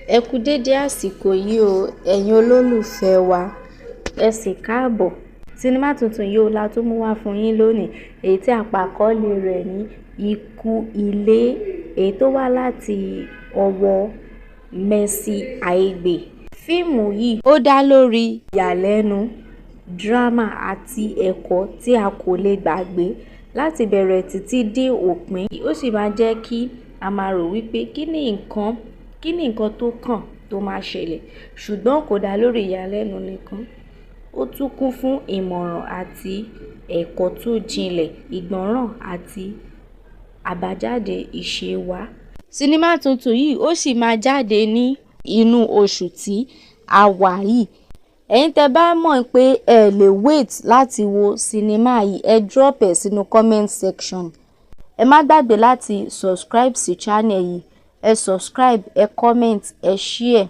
Ẹ kú dédé àsìkò yìí o, ẹ̀yin olólùfẹ́ wa, ẹ sì káàbọ̀. Sinimá tuntun yìí o la tún mú wá fún yín lónìí, èyí tí àpàkọ́lé rẹ̀ ní Ikú Ilé, èyí tó wá láti ọwọ́ Mercy Aigbe. Fíìmù yìí ó dá lórí ìyàlẹ́nu, dírámà àti ẹ̀kọ́ tí a kò lè gbàgbé láti bẹ̀rẹ̀ títí dé òpin. Ó sì máa jẹ́ kí a máa rò wípé kí ni nǹkan tó kàn tó máa ṣẹlẹ̀, ṣùgbọ́n kò dá lórí ìyàlẹ́nu nìkan. Ó tún kún fún ìmọ̀ràn àti ẹ̀kọ́ tó jinlẹ̀, ìgbọràn àti àbájáde ìṣe wa. Sinimá tuntun yìí ó sì máa jáde ní inú oṣù tí a wà yìí. Ẹ̀yin tẹ́ bá mọ̀ pé ẹ lè wait láti wo sinimá yìí, ẹ drop ẹ̀ sínú comment section. Ẹ má gbàgbé láti subscribe sí channel yìí. Ẹ subscribe, ẹ comment, ẹ share.